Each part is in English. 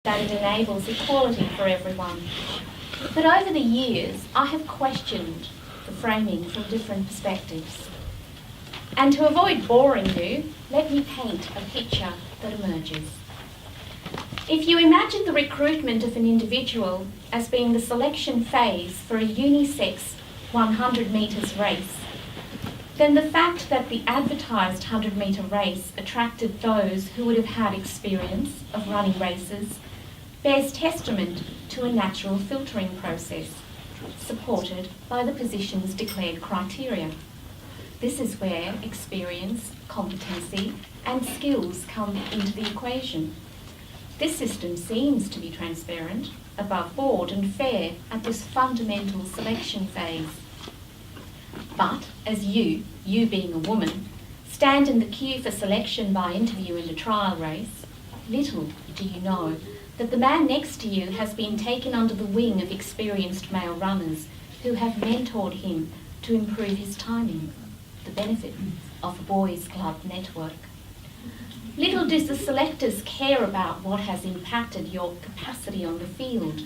that it enables equality for everyone. But over the years, I have questioned the framing from different perspectives. And to avoid boring you, let me paint a picture that emerges. If you imagine the recruitment of an individual as being the selection phase for a unisex 100 metres race, then the fact that the advertised 100-metre race attracted those who would have had experience of running races bears testament to a natural filtering process, supported by the position's declared criteria. This is where experience, competency, and skills come into the equation. This system seems to be transparent, above board, and fair at this fundamental selection phase. But as you being a woman, stand in the queue for selection by interview in a trial race, little do you know that the man next to you has been taken under the wing of experienced male runners who have mentored him to improve his timing, the benefit of a boys' club network. Little does the selectors care about what has impacted your capacity on the field,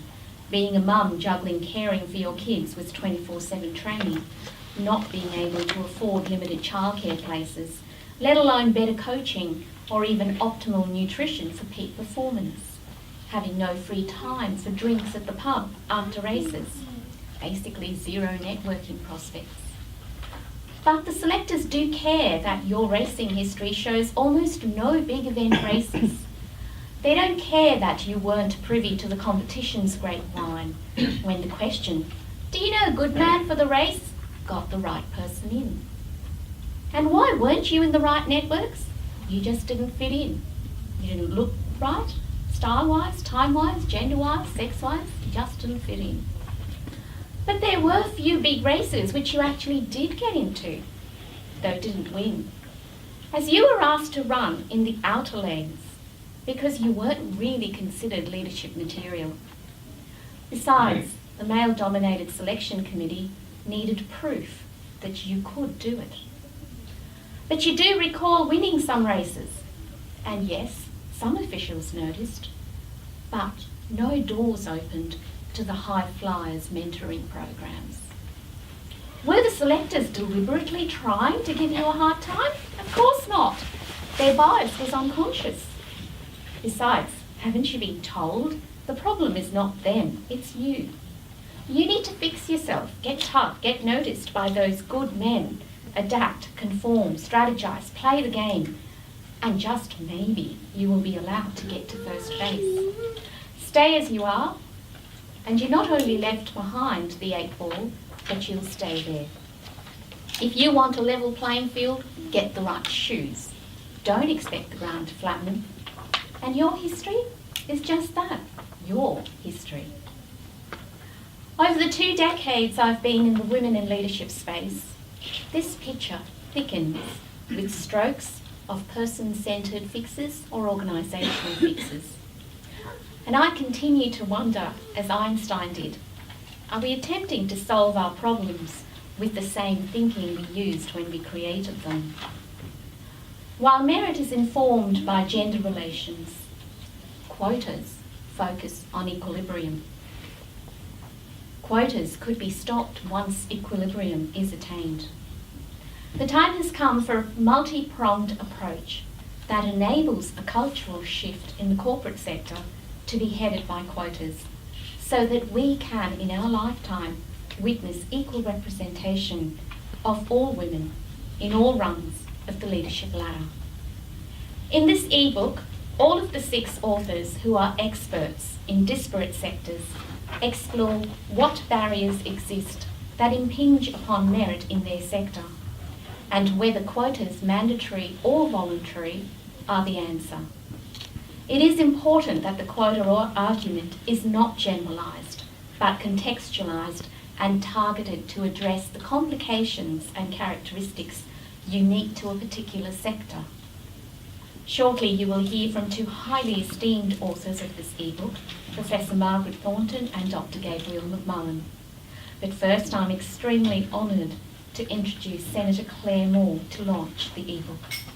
being a mum juggling caring for your kids with 24/7 training, not being able to afford limited childcare places, let alone better coaching or even optimal nutrition for peak performance, having no free time for drinks at the pub after races, basically zero networking prospects. But the selectors do care that your racing history shows almost no big event races. They don't care that you weren't privy to the competition's grapevine when the question, "Do you know a good man for the race?" got the right person in. And why weren't you in the right networks? You just didn't fit in. You didn't look right, style-wise, time-wise, gender-wise, sex-wise, you just didn't fit in. But there were a few big races which you actually did get into, though didn't win, as you were asked to run in the outer lanes because you weren't really considered leadership material. Besides, the male-dominated selection committee needed proof that you could do it. But you do recall winning some races, and yes, some officials noticed, but no doors opened to the high flyers mentoring programs. Were the selectors deliberately trying to give you a hard time? Of course not. Their bias was unconscious. Besides, haven't you been told the problem is not them, it's you? You need to fix yourself, get tough, get noticed by those good men, adapt, conform, strategize, play the game, and just maybe you will be allowed to get to first base. Stay as you are, and you're not only left behind the 8 ball, but you'll stay there. If you want a level playing field, get the right shoes. Don't expect the ground to flatten. And your history is just that, your history. Over the 2 decades I've been in the women in leadership space, this picture thickens with strokes of person-centred fixes or organisational fixes. And I continue to wonder, as Einstein did, are we attempting to solve our problems with the same thinking we used when we created them? While merit is informed by gender relations, quotas focus on equilibrium. Quotas could be stopped once equilibrium is attained. The time has come for a multi-pronged approach that enables a cultural shift in the corporate sector to be headed by quotas, so that we can, in our lifetime, witness equal representation of all women in all rungs of the leadership ladder. In this ebook, all of the 6 authors who are experts in disparate sectors explore what barriers exist that impinge upon merit in their sector, and whether quotas, mandatory or voluntary, are the answer. It is important that the quota argument is not generalised, but contextualised and targeted to address the complications and characteristics unique to a particular sector. Shortly you will hear from 2 highly esteemed authors of this ebook, Professor Margaret Thornton and Dr. Gabriel McMullen. But first I'm extremely honoured to introduce Senator Claire Moore to launch the ebook.